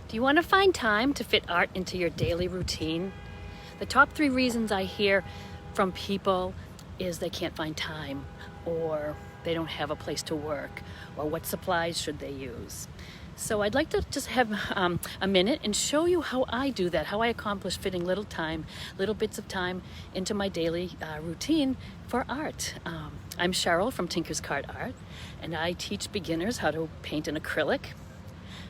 Do you want to find time to fit art into your daily routine? The top 3 reasons I hear from people is they can't find time, or they don't have a place to work, or what supplies should they use. So I'd like to just have a minute and show you how I do that, how I accomplish fitting little bits of time into my daily routine for art. I'm Cheryl from Tinker's Cart Art, and I teach beginners how to paint in acrylic.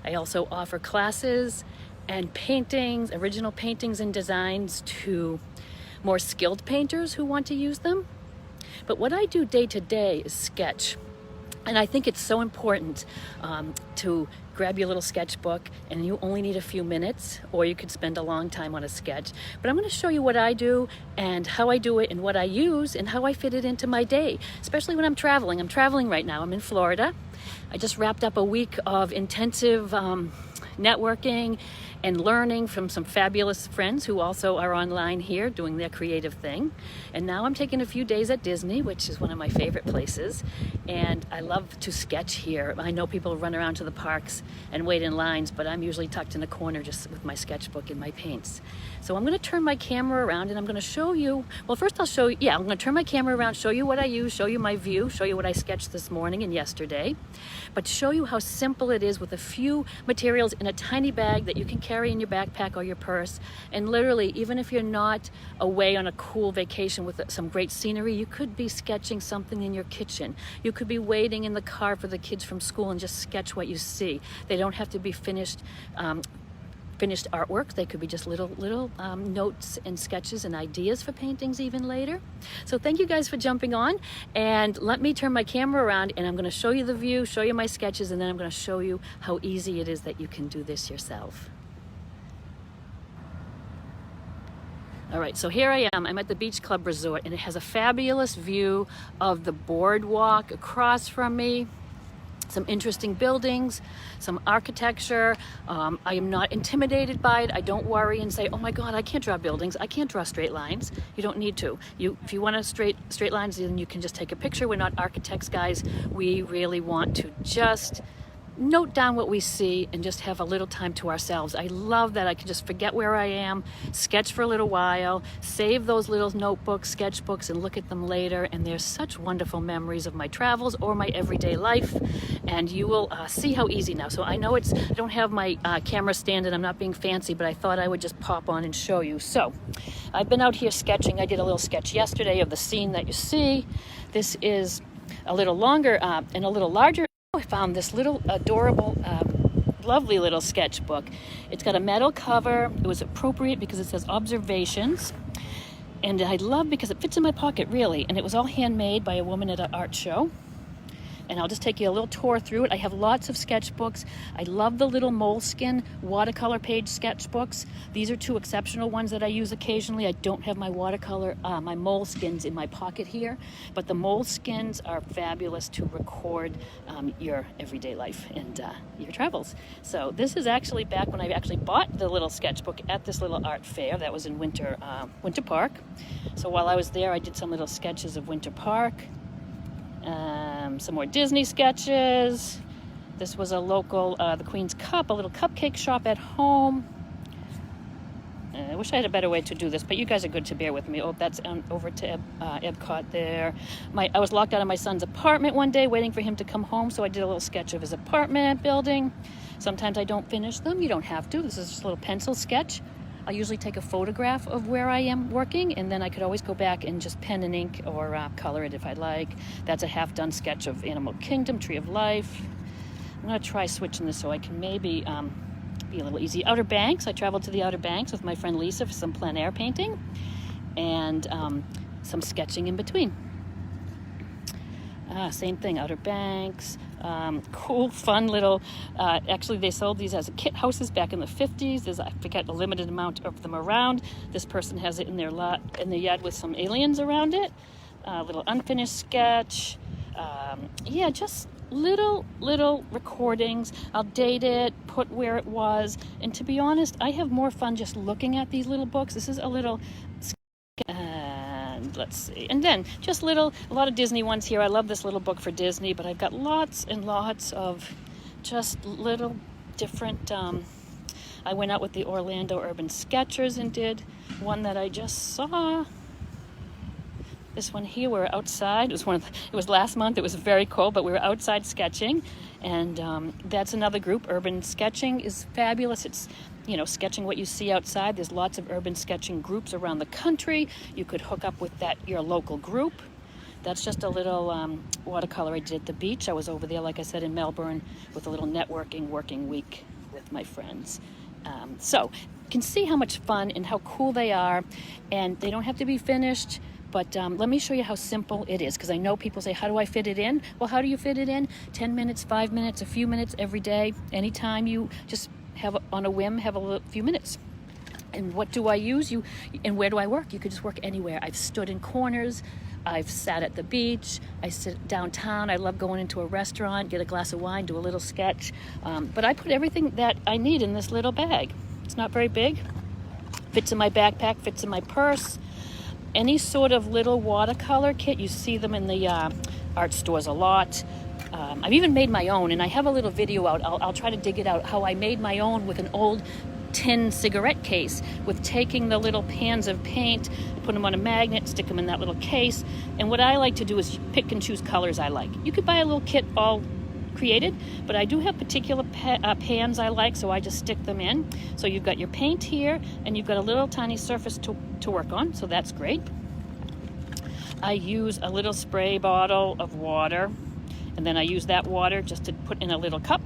I also offer classes and paintings, original paintings and designs to more skilled painters who want to use them. But what I do day to day is sketch. And I think it's so important to grab your little sketchbook, and you only need a few minutes, or you could spend a long time on a sketch. But I'm going to show you what I do and how I do it and what I use and how I fit it into my day, especially when I'm traveling. I'm traveling right now. I'm in Florida. I just wrapped up a week of intensive networking and learning from some fabulous friends who also are online here doing their creative thing. And now I'm taking a few days at Disney, which is one of my favorite places. And I love to sketch here. I know people run around to the parks and wait in lines, but I'm usually tucked in a corner just with my sketchbook and my paints. So I'm going to turn my camera around and I'm going to show you, well, first I'll show you, I'm going to turn my camera around, show you what I use, show you my view, show you what I sketched this morning and yesterday, but show you how simple it is with a few materials in a tiny bag that you can carry in your backpack or your purse. And literally, even if you're not away on a cool vacation with some great scenery, you could be sketching something in your kitchen. You could be waiting in the car for the kids from school and just sketch what you see. They don't have to be finished artwork. They could be just little notes and sketches and ideas for paintings even later. So thank you guys for jumping on, and let me turn my camera around and I'm going to show you the view, show you my sketches, and then I'm going to show you how easy it is that you can do this yourself. All right, so here I am. I'm at the Beach Club Resort, and it has a fabulous view of the boardwalk across from me. Some interesting buildings, some architecture. I am not intimidated by it. I don't worry and say, oh my God, I can't draw buildings. I can't draw straight lines. You don't need to. If you want to straight lines, then you can just take a picture. We're not architects, guys. We really want to just note down what we see and just have a little time to ourselves. I love that I can just forget where I am, sketch for a little while, save those little notebooks, sketchbooks, and look at them later. And there's such wonderful memories of my travels or my everyday life. And you will see how easy now. So I know I don't have my camera stand and I'm not being fancy, but I thought I would just pop on and show you. So I've been out here sketching. I did a little sketch yesterday of the scene that you see. This is a little longer and a little larger. I found this little adorable, lovely little sketchbook. It's got a metal cover. It was appropriate because it says observations. And I love because it fits in my pocket, really. And it was all handmade by a woman at an art show. And I'll just take you a little tour through it. I have lots of sketchbooks. I love the little Moleskin watercolor page sketchbooks. These are 2 exceptional ones that I use occasionally. I don't have my my Moleskins in my pocket here, but the Moleskins are fabulous to record your everyday life and your travels. So this is actually back when I actually bought the little sketchbook at this little art fair that was in Winter Park. So while I was there, I did some little sketches of Winter Park. Some more Disney sketches. This was a local, the Queen's Cup, a little cupcake shop at home. I wish I had a better way to do this, but you guys are good to bear with me. Oh, that's over to Epcot there. I was locked out of my son's apartment one day waiting for him to come home, so I did a little sketch of his apartment building. Sometimes I don't finish them. You don't have to. This is just a little pencil sketch. I usually take a photograph of where I am working, and then I could always go back and just pen and ink or color it if I like. That's a half-done sketch of Animal Kingdom, Tree of Life. I'm going to try switching this so I can maybe be a little easy. Outer Banks. I traveled to the Outer Banks with my friend Lisa for some plein air painting and some sketching in between. Same thing, Outer Banks. Cool, fun little, actually they sold these as kit houses back in the 50s. There's, I forget, a limited amount of them around. This person has it in their yard with some aliens around it. Little unfinished sketch. Yeah, just little recordings. I'll date it, put where it was. And to be honest, I have more fun just looking at these little books. This is a little and let's see, and then just a lot of Disney ones here. I love this little book for Disney, but I've got lots and lots of just little different I went out with the Orlando Urban Sketchers and did one that I just saw. This one here, we're outside. It was last month. It was very cold, but we were outside sketching, and that's another group. Urban sketching is fabulous. It's, you know, sketching what you see outside. There's lots of urban sketching groups around the country. You could hook up with your local group. That's just a little watercolor I did at the beach. I was over there, like I said, in Melbourne with a little networking working week with my friends. So you can see how much fun and how cool they are, and they don't have to be finished. But let me show you how simple it is, because I know people say, how do I fit it in? Well, how do you fit it in? 10 minutes, 5 minutes, a few minutes every day. Anytime you just have, on a whim, have a few minutes. And what do I use? And where do I work? You could just work anywhere. I've stood in corners. I've sat at the beach. I sit downtown. I love going into a restaurant, get a glass of wine, do a little sketch. But I put everything that I need in this little bag. It's not very big. Fits in my backpack, fits in my purse. Any sort of little watercolor kit, you see them in the art stores a lot. I've even made my own, and I have a little video out. I'll try to dig it out, how I made my own with an old tin cigarette case, with taking the little pans of paint, put them on a magnet, stick them in that little case. And what I like to do is pick and choose colors I like. You could buy a little kit all created, but I do have particular pans I like, so I just stick them in. So you've got your paint here, and you've got a little tiny surface to work on, so that's great. I use a little spray bottle of water, and then I use that water just to put in a little cup.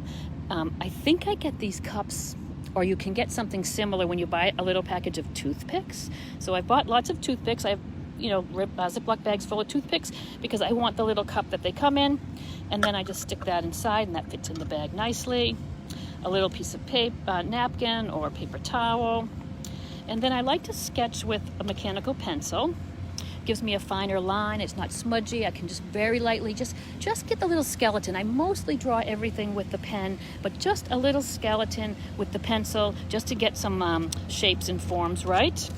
I think I get these cups, or you can get something similar when you buy a little package of toothpicks. So I bought lots of toothpicks. I have, you know, Ziploc bags full of toothpicks, because I want the little cup that they come in, and then I just stick that inside, and that fits in the bag nicely. A little piece of paper, napkin or paper towel. And then I like to sketch with a mechanical pencil. Gives me a finer line. It's not smudgy. I can just very lightly just get the little skeleton. I mostly draw everything with the pen, but just a little skeleton with the pencil, just to get some shapes and forms right.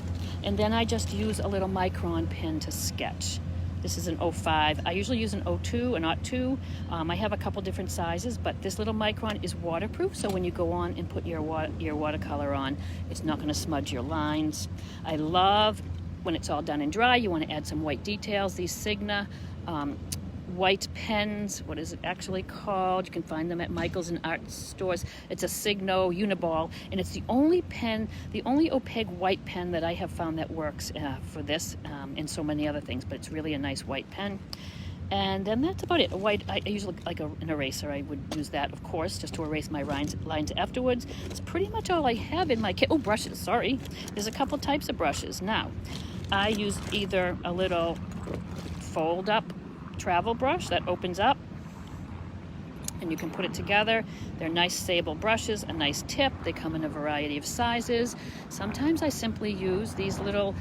And then I just use a little Micron pen to sketch. This is an 05. I usually use an 02, an 02. I have a couple different sizes, but this little Micron is waterproof, so when you go on and put your watercolor on, it's not going to smudge your lines. I love when it's all done and dry, you want to add some white details. These Signa white pens, what is it actually called? You can find them at Michael's and art stores. It's a Signo Uniball, and it's the only pen, the only opaque white pen that I have found that works for this and so many other things, but it's really a nice white pen. And then that's about it. I usually like an eraser. I would use that, of course, just to erase my lines afterwards. It's pretty much all I have in my kit. Oh, brushes, sorry. There's a couple types of brushes. Now, I use either a little fold-up travel brush that opens up, and you can put it together. They're nice sable brushes, a nice tip. They come in a variety of sizes. Sometimes I simply use these little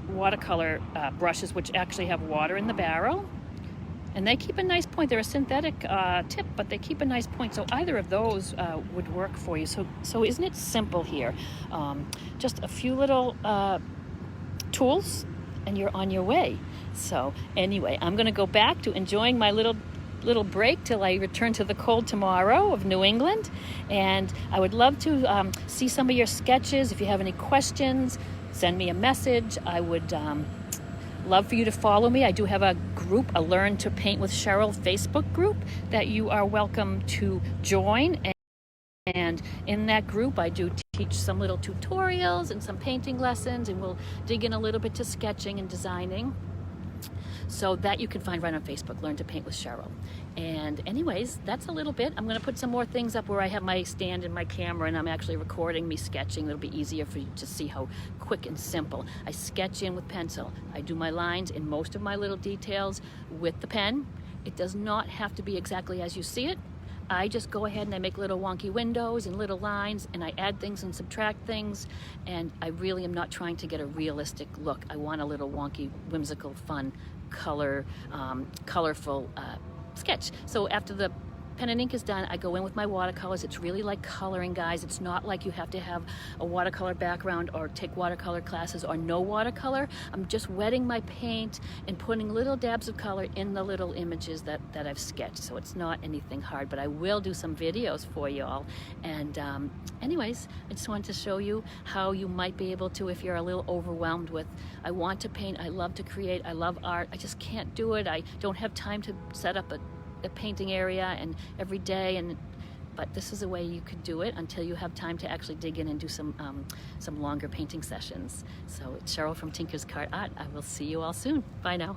watercolor brushes, which actually have water in the barrel, and they keep a nice point. They're a synthetic tip, but they keep a nice point, so either of those would work for you. So isn't it simple here? Just a few little tools, and you're on your way. So anyway, I'm going to go back to enjoying my little break till I return to the cold tomorrow of New England. And I would love to see some of your sketches. If you have any questions, send me a message. I would love for you to follow me. I do have a group, a Learn to Paint with Cheryl Facebook group that you are welcome to join. And in that group, I do teach some little tutorials and some painting lessons, and we'll dig in a little bit to sketching and designing. So that you can find right on Facebook, Learn to Paint with Cheryl. And anyways, that's a little bit. I'm going to put some more things up where I have my stand and my camera, and I'm actually recording me sketching. It'll be easier for you to see how quick and simple. I sketch in with pencil. I do my lines and most of my little details with the pen. It does not have to be exactly as you see it. I just go ahead and I make little wonky windows and little lines, and I add things and subtract things, and I really am not trying to get a realistic look. I want a little wonky, whimsical, fun, colorful sketch. So after the pen and ink is done, I go in with my watercolors. It's really like coloring, guys. It's not like you have to have a watercolor background or take watercolor classes or no watercolor. I'm just wetting my paint and putting little dabs of color in the little images that I've sketched. So it's not anything hard, but I will do some videos for y'all. And anyways, I just wanted to show you how you might be able to, if you're a little overwhelmed with, I want to paint, I love to create, I love art, I just can't do it. I don't have time to set up a painting area and every day, but this is a way you could do it until you have time to actually dig in and do some longer painting sessions. So it's Cheryl from Tinker's Cart Art. I will see you all soon. Bye now.